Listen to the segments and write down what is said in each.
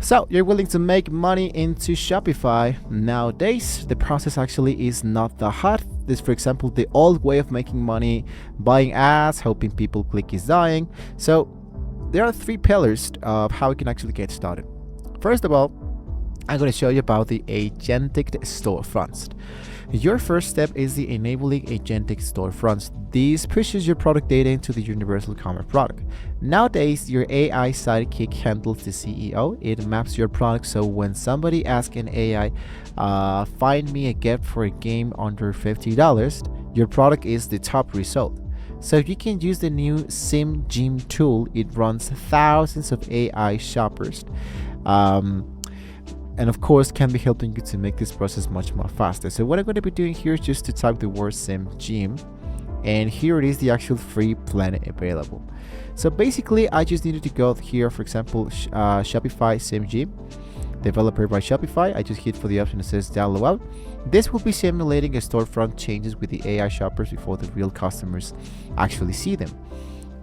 So you're willing to make money into Shopify. Nowadays, the process actually is not that hard. This, for example, the old way of making money, buying ads, hoping people click is dying. So there are three pillars of how we can actually get started. First of all, I'm going to show you about the agentic storefronts. Your first step is the enabling agentic storefronts. This pushes your product data into the universal commerce product. Nowadays, your AI sidekick handles the CEO. It maps your product, so when somebody asks an AI, find me a gift for a game under $50, your product is the top result. So you can use the new SimGym tool. It runs thousands of AI shoppers. And of course can be helping you to make this process much more faster. So what I'm going to be doing here is just to type the word SimGym, and here it is, the actual free plan available. So basically I just needed to go here, for example, Shopify SimGym, developer by Shopify. I just hit for the option that says download out. This will be simulating a storefront changes with the AI shoppers before the real customers actually see them,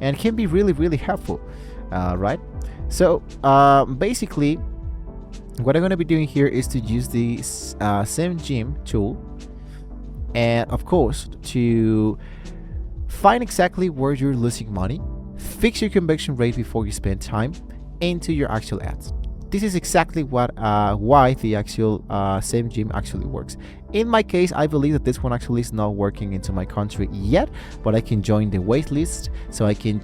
and can be really helpful, right? So basically what I'm going to be doing here is to use the SimGym tool, and of course to find exactly where you're losing money, fix your conversion rate before you spend time into your actual ads. This is exactly what why the actual SimGym actually works. In my case, I believe that this one actually is not working into my country yet, but I can join the wait list, so I can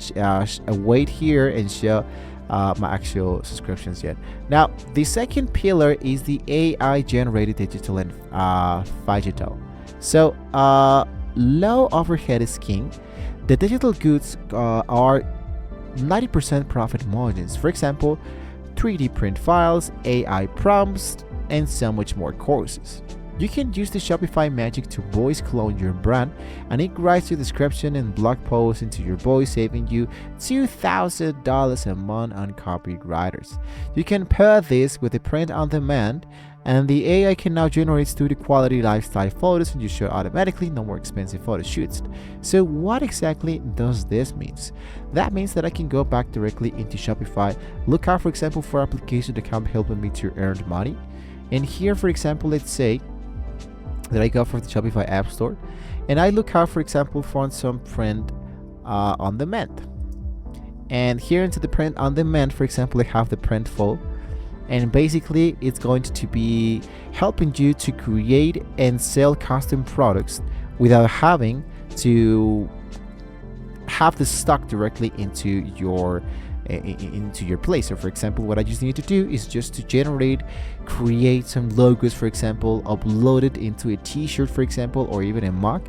wait here and show my actual subscriptions yet. Now, the second pillar is the AI generated digital and phygital. So low overhead is king. The digital goods are 90% profit margins. For example, 3D print files, AI prompts, and so much more courses. You can use the Shopify magic to voice clone your brand, and it writes your description and blog posts into your voice, saving you $2,000 a month on copywriters. You can pair this with the print on demand, and the AI can now generate studio quality lifestyle photos and you show automatically, no more expensive photo shoots. So what exactly does this mean? That means that I can go back directly into Shopify, look out for example for applications that can help me to earn money. And here, for example, let's say that I go for the Shopify App Store, and I look out for example for some print on demand. And here into the print on demand, for example, I have the print full, and basically it's going to be helping you to create and sell custom products without having to have the stock directly into your place. So for example, what I just need to do is just to create some logos, for example, upload it into a t-shirt, for example, or even a mug,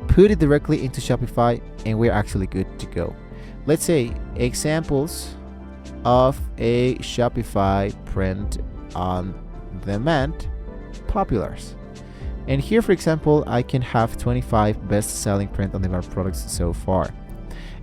put it directly into Shopify, and we're actually good to go. Let's say examples of a Shopify print on demand populars. And here, for example, I can have 25 best-selling print on demand products so far.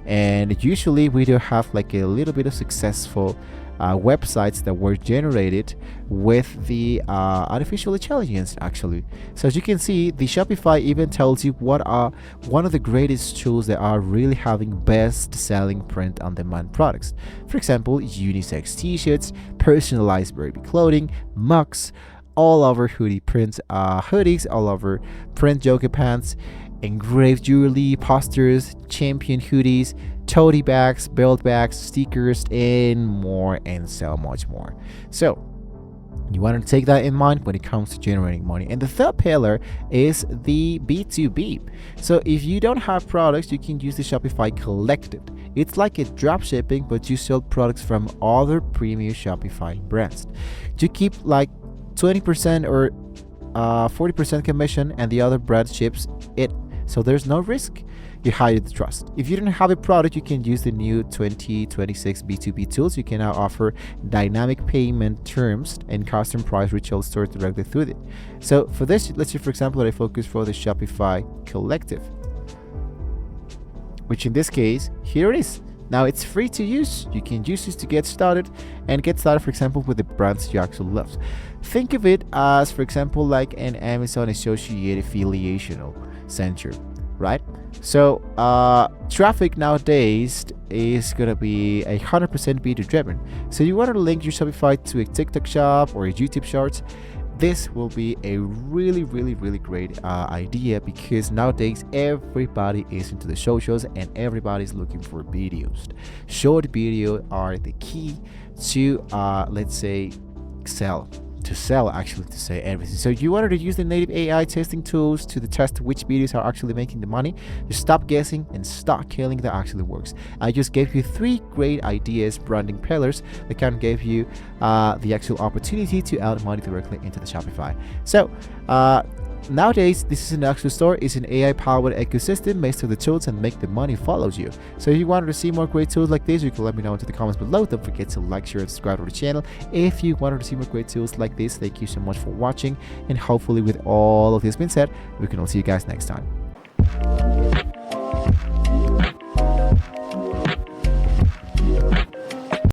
And usually we do have like a little bit of successful websites that were generated with the artificial intelligence actually. So as you can see, the Shopify even tells you what are one of the greatest tools that are really having best selling print on demand products. For example, unisex t-shirts, personalized baby clothing, mugs, all over hoodie prints, hoodies, all over print yoga pants, engraved jewelry, posters, champion hoodies, tote bags, belt bags, stickers, and more, and so much more. So you want to take that in mind when it comes to generating money. And the third pillar is the B2B. So if you don't have products, you can use the Shopify Collective. It's like a dropshipping, but you sell products from other premium Shopify brands. You keep like 20% or 40% commission, and the other brand ships it. So there's no risk. You hire the trust. If you don't have a product, you can use the new 2026 B2B tools. You can now offer dynamic payment terms and custom price which will store directly through it. So for this, let's say for example that I focus for the Shopify Collective, which in this case, here it is. Now it's free to use. You can use this to get started, and get started, for example, with the brands you actually love. Think of it as, for example, like an Amazon associated affiliation center. right? So traffic nowadays is gonna be 100% B2 driven. So you want to link your Shopify to a TikTok shop or a YouTube Shorts. This will be a really great idea, because nowadays everybody is into the socials and everybody's looking for videos. Short video are the key to let's say actually, to say everything. So you wanted to use the native AI testing tools to test which videos are actually making the money. Just stop guessing and start killing that actually works. I just gave you 3 great ideas, branding pillars that can give you the actual opportunity to earn money directly into the Shopify. So nowadays, this is an actual store. It's an AI-powered ecosystem based on the tools and make the money follows you. So if you wanted to see more great tools like this, you can let me know into the comments below. Don't forget to like, share, and subscribe to the channel. If you wanted to see more great tools like this, thank you so much for watching. And hopefully with all of this being said, we can all see you guys next time.